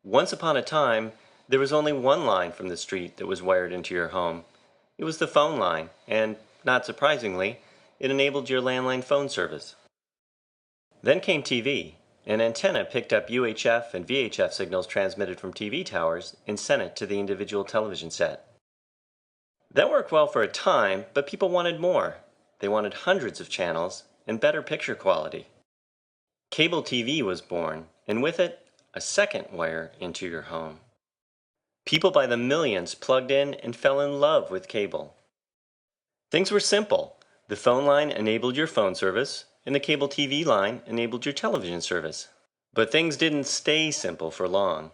Once upon a time, there was only one line from the street that was wired into your home. It was the phone line, and, not surprisingly, it enabled your landline phone service. Then came TV. An antenna picked up UHF and VHF signals transmitted from TV towers and sent it to the individual television set. That worked well for a time, but people wanted more. They wanted hundreds of channels and better picture quality. Cable TV was born, and with it, a second wire into your home. People by the millions plugged in and fell in love with cable. Things were simple. The phone line enabled your phone service, and the cable TV line enabled your television service. But things didn't stay simple for long.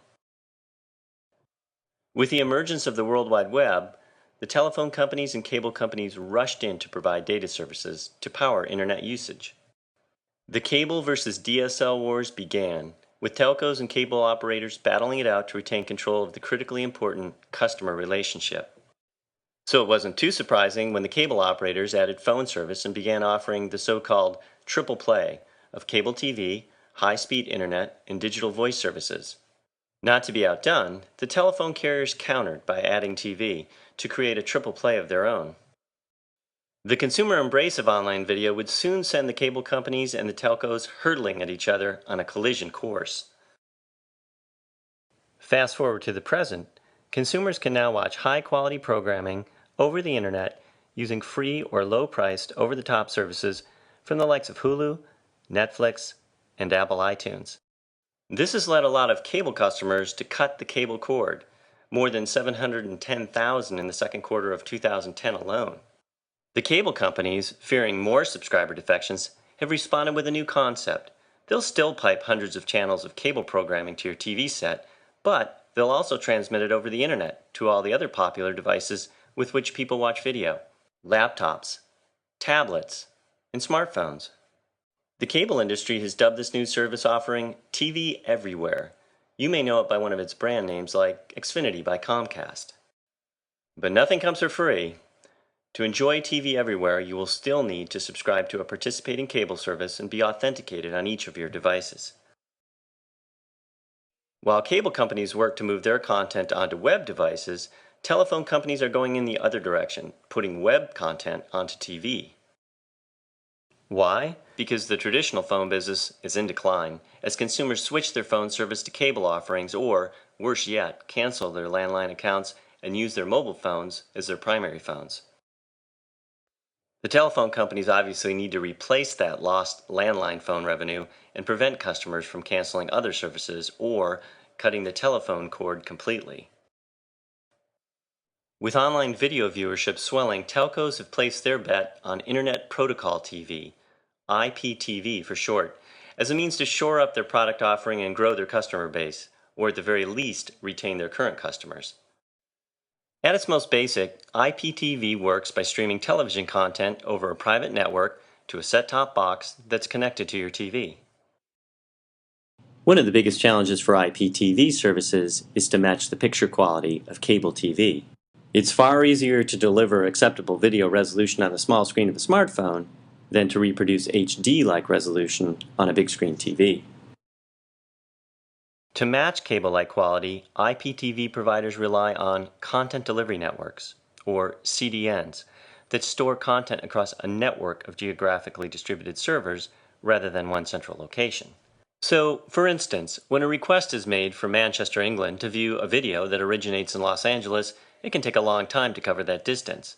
With the emergence of the World Wide Web, the telephone companies and cable companies rushed in to provide data services to power internet usage. The cable versus DSL wars began, with telcos and cable operators battling it out to retain control of the critically important customer relationship. So it wasn't too surprising when the cable operators added phone service and began offering the so-called triple play of cable TV, high-speed internet, and digital voice services. Not to be outdone, the telephone carriers countered by adding TV to create a triple play of their own. The consumer embrace of online video would soon send the cable companies and the telcos hurtling at each other on a collision course. Fast forward to the present, consumers can now watch high-quality programming over the internet using free or low-priced over-the-top services from the likes of Hulu, Netflix, and Apple iTunes. This has led a lot of cable customers to cut the cable cord, more than 710,000 in the second quarter of 2010 alone. The cable companies, fearing more subscriber defections, have responded with a new concept. They'll still pipe hundreds of channels of cable programming to your TV set, but they'll also transmit it over the internet to all the other popular devices with which people watch video: laptops, tablets, and smartphones. The cable industry has dubbed this new service offering TV Everywhere. You may know it by one of its brand names like Xfinity by Comcast. But nothing comes for free. To enjoy TV Everywhere, you will still need to subscribe to a participating cable service and be authenticated on each of your devices. While cable companies work to move their content onto web devices, telephone companies are going in the other direction, putting web content onto TV. Why? Because the traditional phone business is in decline, as consumers switch their phone service to cable offerings or, worse yet, cancel their landline accounts and use their mobile phones as their primary phones. The telephone companies obviously need to replace that lost landline phone revenue and prevent customers from canceling other services or cutting the telephone cord completely. With online video viewership swelling, telcos have placed their bet on Internet Protocol TV, IPTV for short, as a means to shore up their product offering and grow their customer base, or at the very least, retain their current customers. At its most basic, IPTV works by streaming television content over a private network to a set-top box that's connected to your TV. One of the biggest challenges for IPTV services is to match the picture quality of cable TV. It's far easier to deliver acceptable video resolution on the small screen of a smartphone than to reproduce HD-like resolution on a big screen TV. To match cable-like quality, IPTV providers rely on content delivery networks, or CDNs, that store content across a network of geographically distributed servers rather than one central location. So, for instance, when a request is made from Manchester, England to view a video that originates in Los Angeles, it can take a long time to cover that distance.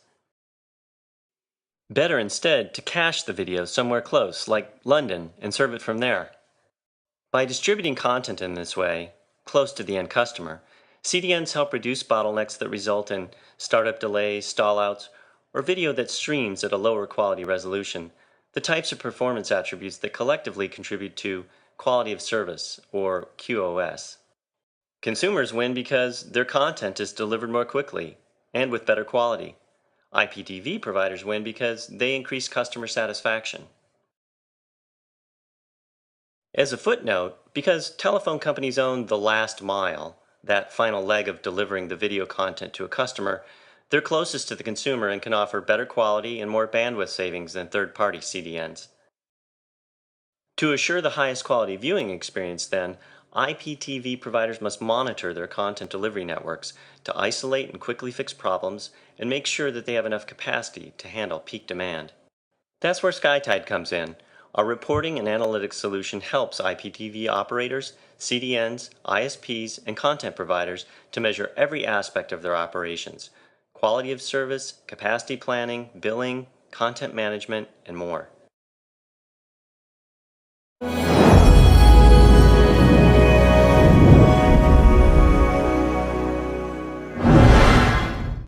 Better instead to cache the video somewhere close, like London, and serve it from there. By distributing content in this way, close to the end customer, CDNs help reduce bottlenecks that result in startup delays, stallouts, or video that streams at a lower quality resolution, the types of performance attributes that collectively contribute to quality of service, or QoS. Consumers win because their content is delivered more quickly and with better quality. IPTV providers win because they increase customer satisfaction. As a footnote, because telephone companies own the last mile, that final leg of delivering the video content to a customer, they're closest to the consumer and can offer better quality and more bandwidth savings than third-party CDNs. To assure the highest quality viewing experience, then, IPTV providers must monitor their content delivery networks to isolate and quickly fix problems and make sure that they have enough capacity to handle peak demand. That's where SkyTide comes in. Our reporting and analytics solution helps IPTV operators, CDNs, ISPs, and content providers to measure every aspect of their operations: quality of service, capacity planning, billing, content management, and more.